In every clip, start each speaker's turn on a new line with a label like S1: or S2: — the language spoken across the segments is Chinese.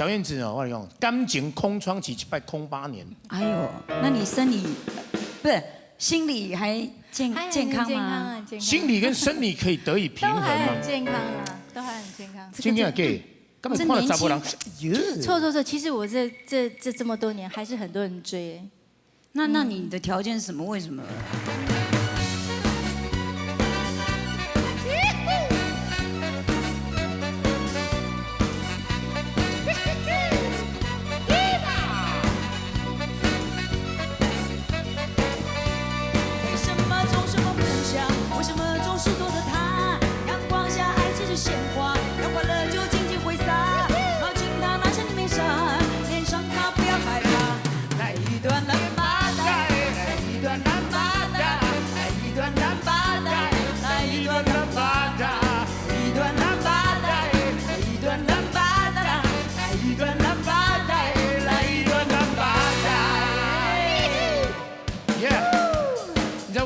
S1: 小燕子哦，我跟你讲，感情空窗期108年。
S2: 哎呦，那你生理不是心理还健康吗？
S1: 心理跟生理可以得以平衡吗？
S3: 都还很健康啊，都还很健康。
S1: 今天给，根本看了查不人。
S3: 错，其实我这么多年还是很多人追。
S2: 那你的条件是什么？为什么？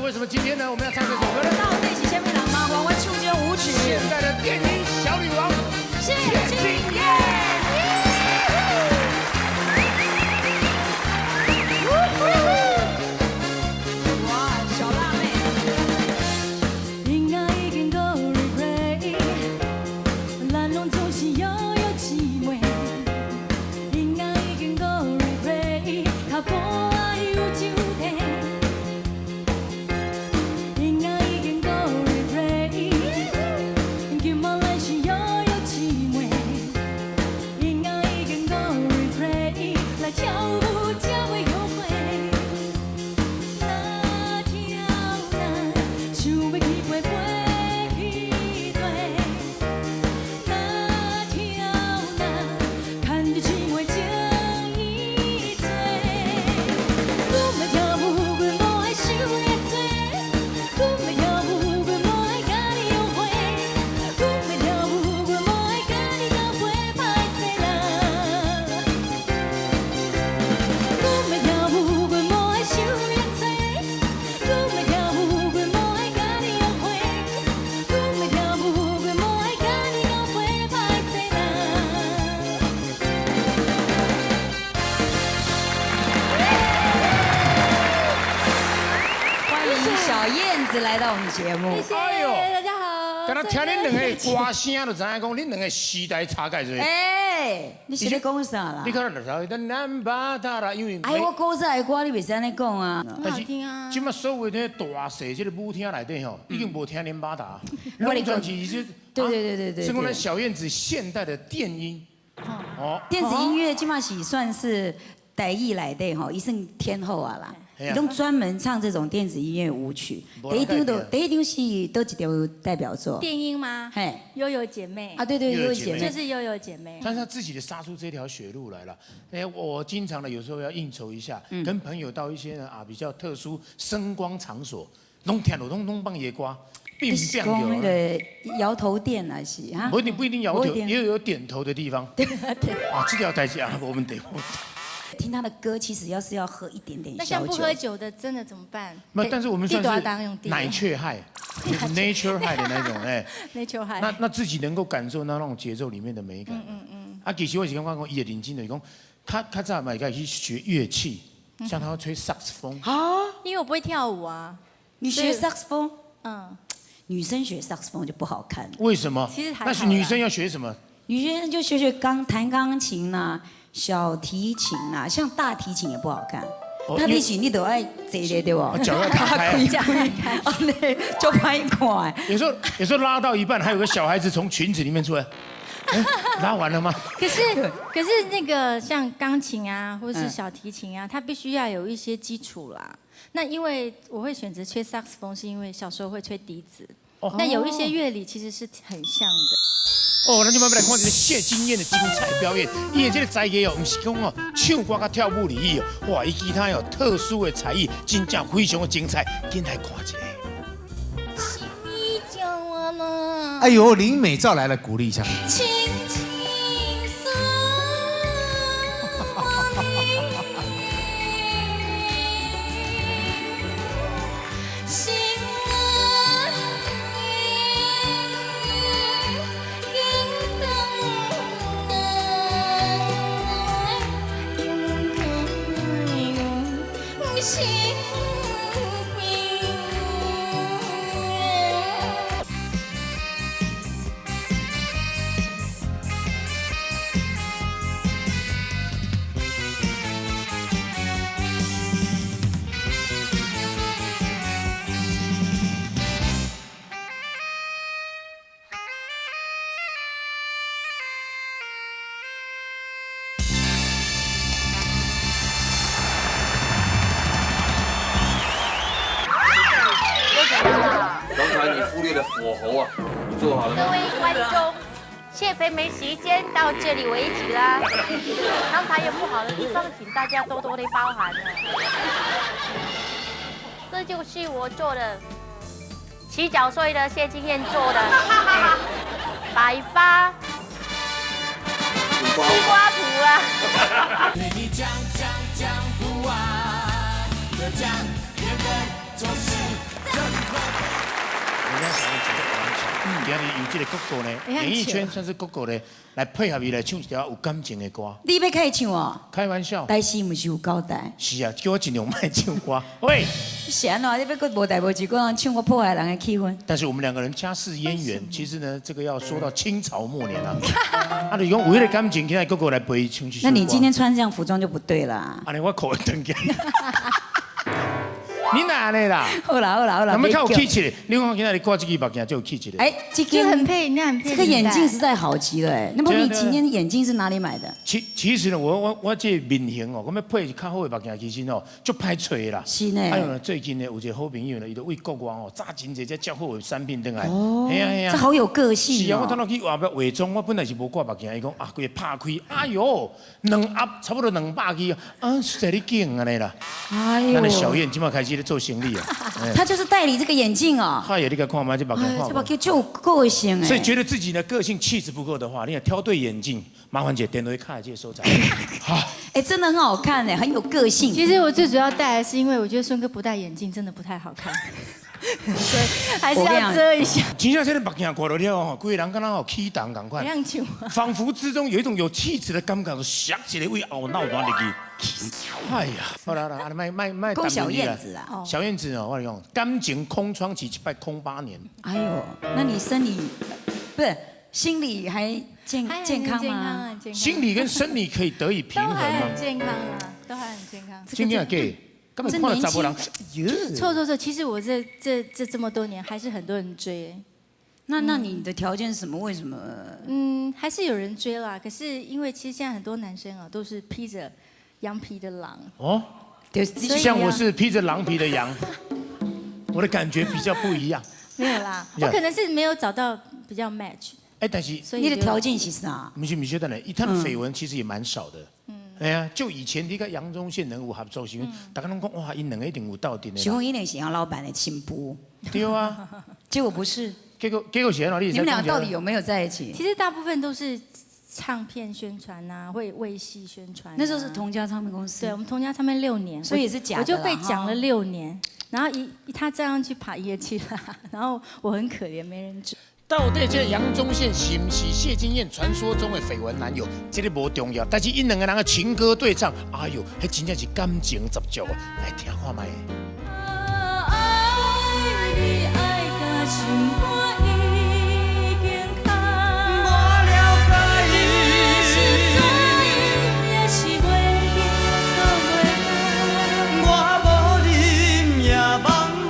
S1: 为什么今天呢？我们要唱这首歌呢？
S2: 到内起前面郎吗？玩玩触觉舞曲，
S1: 现代的电音小女王谢金燕。
S2: 哇，小辣妹。
S4: 恋爱已经够 regret， 咱拢总是遥遥姊妹。恋爱已经够 regret， 脚步爱有酒地。
S2: 来到我们节目，
S3: 谢谢，大家好。
S1: 刚才听恁两个歌声，就知影讲恁两个时代差介多。
S2: 哎，你是在讲啥啦？
S1: 你可能来到南巴达啦，因为
S2: 哎，我古早的歌你袂使安尼讲啊。
S3: 很好听啊。
S1: 今麦所有的大细这个舞厅内底吼，已经无听连巴达。我你讲其实
S2: 对，
S1: 是我们小燕子现代的电音。
S2: 哦，电子音乐基本上算是台语内底吼，伊算天后啊啦。 伊拢专门唱这种电子音乐舞曲，第一张是都一条代表作。
S3: 电音吗？
S2: 嘿，
S3: 悠悠姐妹
S2: 啊，对，悠悠姐妹
S3: 就是悠悠姐妹。
S1: 但是她自己的杀出这条血路来了。哎，我经常的有时候要应酬一下，跟朋友到一些比较特殊声光场所，拢听到拢放夜歌，并不变
S2: 讲那个摇头店啊是哈，
S1: 不一定摇头，也有点头的地方。对。啊，这条代志啊，我们得。
S2: 听他的歌，其实要喝一点点小酒。
S3: 那像不喝酒的，真的怎么办？
S1: 那但是我们算是奶雀害，就是 nature high 的那种哎。
S3: nature high。
S1: 那自己能够感受到那种节奏里面的美感。啊，其实我是刚刚讲，伊的认真的讲，他早嘛该去学乐器，像他会吹萨克斯风。
S2: 啊，
S3: 因为我不会跳舞啊。
S2: 你学萨克斯风？
S3: 嗯。
S2: 女生学萨克斯风就不好看。
S1: 为什么？
S3: 其实还好。
S1: 那是女生要学什么？
S2: 女生就学弹钢琴啦。 小提琴啊，像大提琴也不好看。大提琴你都爱坐的对不？
S1: 脚要打开，
S2: 就拍看。
S1: 有时候拉到一半，还有个小孩子从裙子里面出来。拉完了吗？
S3: 可是那个像钢琴啊，或者是小提琴啊，它必须要有一些基础啦。那因为我会选择吹萨克斯风，是因为小时候会吹笛子。那有一些乐理其实是很像的。
S1: 哦，咱今晚要来看这个谢金燕的精彩表演。伊的这个才艺哦，不是讲哦唱歌甲跳舞而已哦，哇，伊其他有特殊的才艺，真正非常的精彩，紧来看一下。
S3: 你叫我了。
S5: 哎呦，林美照来了，鼓励一下。
S3: 轻轻诉我的心啊。
S4: 心意。
S6: 刚才你忽略了火候啊，你做好了吗？
S7: 各位观众，谢肥没时间到这里为止啦。刚才有不好的地方，请大家多多的包涵了。这就是我做的7角碎的谢金燕做的百发西瓜谱啊。
S1: 人家想要做完成，今日用这个国歌呢，演艺圈算是国歌呢，来配合伊来唱一条有感情的歌。
S2: 你要开唱哦？
S1: 开玩笑。
S2: 代志唔是有交代。
S1: 是啊，叫我尽量卖唱歌。喂，
S2: 是安怎？你要搁无代无志，搁人唱我破坏人的气氛。
S1: 但是我们两个人家世渊源，其实呢，这个要说到清朝末年啊。啊，你用为了感情，现在哥哥来陪唱起。
S2: 那你今天穿这样服装就不对啦。
S1: 啊，我口会登记。你哪安尼啦？
S2: 好啦好啦好啦。
S1: 咱们较有气质的，你看今仔日挂这个目镜就有气质的。
S2: 哎，这
S3: 就很配，那很配。
S2: 这个眼镜实在好极了哎。那么你今天眼镜是哪里买的？
S1: 其实呢，我这面型哦，我要配较好的目镜，其实哦，足歹找的啦。
S2: 是呢。
S1: 还有呢，最近呢，有一个好朋友呢，伊就为国外哦，炸真侪只较好的产品登来。
S2: 哦。
S1: 系啊系啊。
S2: 这好有个性哦。
S1: 是啊，我等下去外边化妆，我本来是无挂目镜，伊讲啊，规个拍开，哎呦，2盒差不多200支啊，实在你劲安尼啦。
S2: 哎呦。
S1: 咱的小燕今麦开始咧做生意啊。
S2: 他就是代理这个眼镜哦。
S1: 哎呀，你个看嘛，这目镜看。
S2: 这目镜就有个性哎。
S1: 所以觉得自己的个性气质不够的话，你要挑对眼镜，麻烦姐点对卡这收藏。
S2: 哎，真的很好看哎，很有个性。
S3: 其实我最主要戴的是因为我觉得顺哥不戴眼镜真的不太好看，所以还是要遮一下。
S1: 真正这个目镜看到了吼，规个人敢若有气动同款，仿佛之中有一种有气质的感觉，闪一个位后脑端入去。哎呀，好啦啦，卖
S2: 讲小燕子啊，
S1: 小燕子哦，我跟你讲，感情空窗期空8年。
S2: 哎呦，那你生理不是心理还健康吗？
S3: 心
S1: 理跟生理可以得以平衡吗？
S3: 都还很健康啊，都还很健康。
S1: 今天给。根本看了查甫人，
S3: 错，其实我这么多年还是很多人追。
S2: 那你的条件是什么？为什么？
S3: 还是有人追啦。可是因为其实现在很多男生啊，都是披着羊皮的狼。哦，
S1: 像我是披着狼皮的羊，我的感觉比较不一样。
S3: 没有啦，我可能是没有找到比较 match。
S1: 哎，但是
S2: 你的条件是啥？
S1: 不是的呢，他的绯闻其实也蛮少的。哎呀，就以前你个扬州县人有合作时，大家拢讲哇，因两个一定有到底的。
S2: 许峰一定是杨老板的亲夫。
S1: 对啊，
S2: 结果不是。
S1: 结果写哪里？
S2: 你们俩到底有没有在一起？
S3: 其实大部分都是唱片宣传呐，会为戏宣传。
S2: 那时候是同家唱片公司。
S3: 对，我们同家唱片6年，
S2: 所以也是假的。
S3: 我就被讲了6年，然后他这样去爬业绩啦，然后我很可怜，没人追。
S1: 到底这个扬州县是不是谢金燕传说中的绯闻男友？这个无重要，但是因两个人的情歌对唱，哎呦，那真正是感情十足啊！来听看卖。
S4: 爱你爱到心肝已经空，我了解你是怎也是袂见都袂讲，我无恁夜茫茫，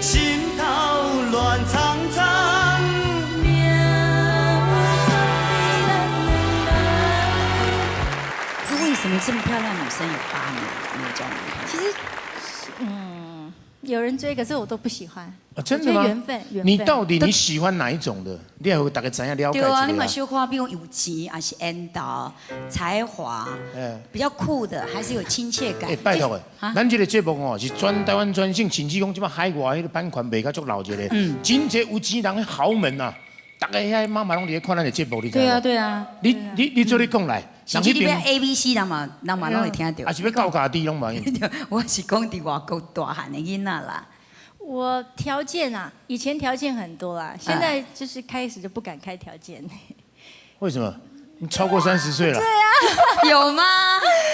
S4: 心头乱苍苍。
S2: 为什么这么漂亮女生有8年没有交男朋友？
S3: 其实，有人追，可是我都不喜欢。
S1: 啊，真的吗？
S3: 缘分。
S1: 你到底你喜欢哪一种的？你也会大概怎样了解？
S2: 对啊，你嘛小可比如有钱，还是缘投、才华，比较酷的，还是有亲切感。
S1: 拜托的，咱这个节目哦是全台湾全省，甚至讲即马海外迄个版权卖甲足老一个，真侪有钱人的豪门啊，大家遐妈妈拢伫看咱的节目，你知
S2: 道？对啊。
S1: 你做你讲来。
S2: 甚至你要 ABC 人嘛拢会听到。
S1: 还是要教家己拢无用。
S2: 我是讲伫外国大汉的囡仔啦。
S3: 我条件啊，以前条件很多啦，现在就是开始就不敢开条件。
S1: 为什么？你超过30岁了。
S2: 对啊。有吗？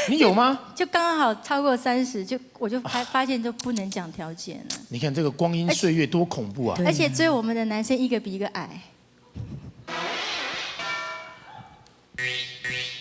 S1: 你有吗？
S3: 就刚好超过30，我就发现就不能讲条件了。
S1: 你看这个光阴岁月多恐怖啊！
S3: 而且追我们的男生一个比一个矮。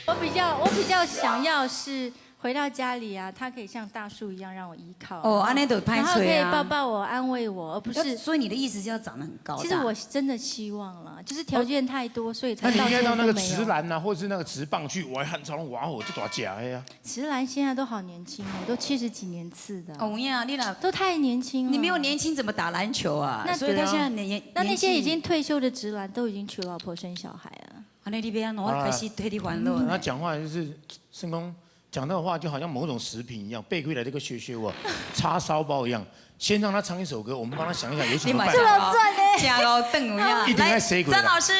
S3: 我比较想要是回到家里啊，他可以像大树一样让我依靠。
S2: 哦，安内都拍
S3: 然后可以
S2: 吹啊。
S3: 抱抱我、安慰我，而不是。
S2: 所以你的意思是要长得很高大？
S3: 其实我真的希望了，就是条件太多，所以才
S1: 那你应该到那个
S3: 到现在都没有。
S1: 直男啊，或者是那个直棒去，我还喊超哇哦，这多假呀！
S3: 直男现在都好年轻哦，都70几年次的。
S2: 哦呀，你哪
S3: 都太年轻了。
S2: 你没有年轻怎么打篮球啊？
S3: 那
S2: 所以他现在
S3: 那些已经退休的直男都已经娶老婆生小孩了。
S2: 啊，那边我开始推你欢乐。
S1: 他讲话就是圣公讲的话，就好像某种食品一样，背回来这个学我叉烧包一样。先让他唱一首歌，我们帮他想一想有什么办法。
S2: 这老赚呢，加老邓一样。
S1: 一定在谁鬼？
S2: 张老师。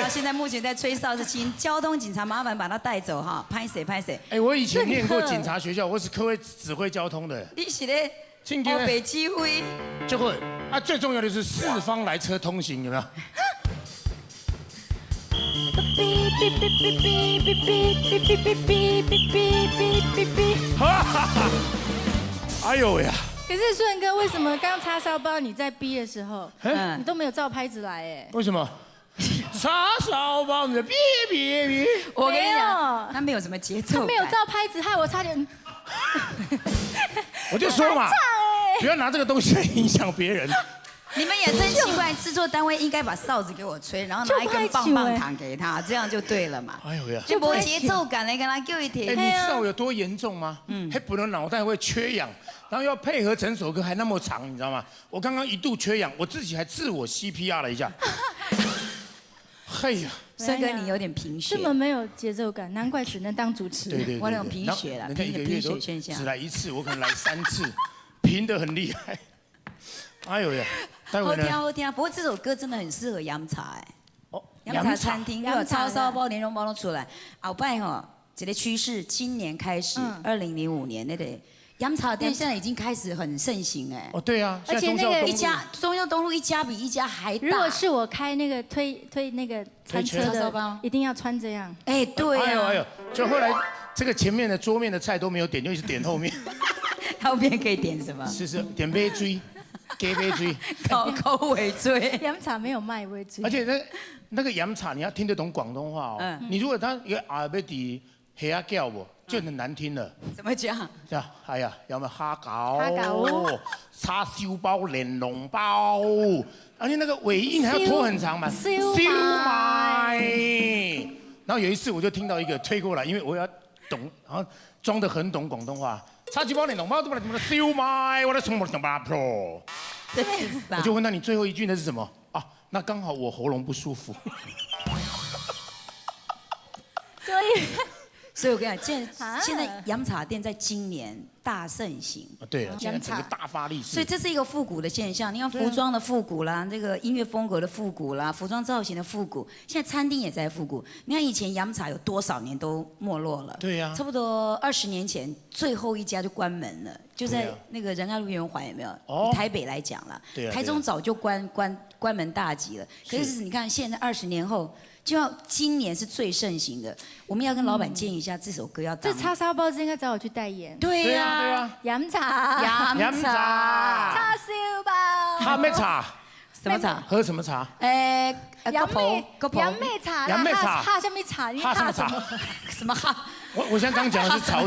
S2: 现在目前在吹哨是请交通警察麻烦把他带走哈，拍谁拍谁。
S1: 哎，我以前念过警察学校，我是科会指挥交通的。
S2: 你是咧？欧北机会。
S1: 就会啊，最重要的是四方来车通行，有没有？哈哈哈！哎呦呀！
S3: 可是顺哥，为什么刚叉烧包你在逼的时候，你都没有照拍子来？哎，
S1: 为什么？叉烧包，你哔哔哔！
S2: 我跟你讲，他没有什么节奏，
S3: 他没有照拍子，害我差点。
S1: 我就说嘛，不要拿这个东西来影响别人。
S2: 你们也真奇怪，制作单位应该把哨子给我吹，然后拿一根棒棒糖给他，这样就对了嘛。哎呦呀，就没节奏感的，跟他叫一点。
S1: 哎，你知道我有多严重吗？还不能脑袋会缺氧，然后要配合整首歌还那么长，你知道吗？我刚刚一度缺氧，我自己还自我 CPR 了一下。嘿呀，
S2: 孙哥你有点贫血，
S3: 这么没有节奏感，难怪只能当主持人。
S1: 对对对，
S2: 我那种贫血了，贫血现象。
S1: 只来一次，我可能来3次，贫得很厉害。哎呦呀！
S2: 好听好听，不过这首歌真的很适合洋茶哎。哦，洋茶餐厅，又有叉烧包、莲蓉包都出来。后摆吼，这个趋势，今年开始，2005年那个洋茶店现在已经开始很盛行哎。
S1: 哦，对啊，
S3: 而且那个
S2: 一家中孝东路一家比一家还大。
S3: 如果是我开那个推那个餐车的，一定要穿这样。
S2: 哎，对啊。
S1: 哎呦，就后来这个前面的桌面的菜都没有点，就一直点后面。
S2: 后面可以点什么？
S1: 是点杯追。给杯追，
S2: 口尾追，
S3: 洋茶没有卖尾追。
S1: 而且那个洋茶你要听得懂广东话哦。你如果他一个阿贝底黑阿叫我，就很难听了。
S2: 怎么讲？
S1: 这样，哎呀，有没有蝦餃、叉燒包、蓮蓉包，而且那个尾音還要拖很長嘛。燒賣。然后有一次我就听到一个推过来，因为我要懂，然后装得很懂广东话。差几包你懂吗？怎么烧麦？我的什么什么 pro？
S2: 这意思啊
S1: 我就问他你最后一句那是什么啊？那刚好我喉咙不舒服。
S2: 所以我跟你讲，现在洋茶店在今年大盛行。
S1: 对啊，现在整个大发力势。
S2: 所以这是一个复古的现象。你看服装的复古啦，这个音乐风格的复古啦，服装造型的复古，现在餐厅也在复古。你看以前洋茶有多少年都没落了？
S1: 对呀，
S2: 差不多20年前最后一家就关门了，就在那个仁爱路圆环有没有？以台北来讲啦，台中早就关门大吉了。可是你看现在20年后。就要今年是最盛行的，我们要跟老板建议一下，这首歌要当。
S3: 这叉烧包子应该找我去代言。
S2: 对呀，
S3: 洋茶，
S1: 洋茶，
S3: 叉烧包，
S1: 哈咩茶？
S2: 什么茶？
S1: 喝什么茶？
S3: 杨妹茶，
S1: 杨妹茶，
S3: 哈什么茶？
S1: 哈什么茶？
S2: 什么哈？
S1: 我现在刚讲的是潮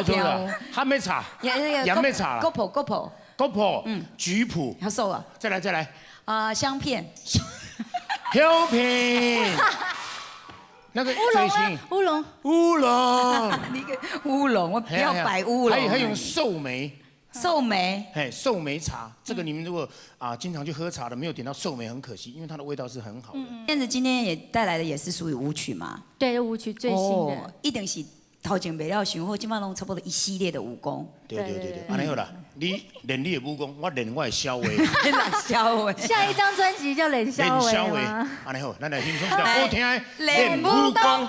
S1: 州的哈咩茶，杨妹茶，GoPro，菊普，
S2: 好瘦啊！
S1: 再来，香片。香片，那个最新
S3: 乌龙，
S2: 你个乌龙，我不要摆乌龙。
S1: 还有寿眉，寿眉茶，这个你们如果经常去喝茶的，没有点到寿眉很可惜，因为它的味道是很好的。
S2: 燕子今天也带来的也是属于舞曲嘛？
S3: 对，舞曲最新的，
S2: 一定是头前没料想好，今晚拢差不多一系列的武功。
S1: 对，安尼好啦，你练你的武功，我练我的小话。
S2: 小话。
S3: 下一张专辑叫练小话吗？
S1: 安尼好，咱来欣赏一下好听的练武功。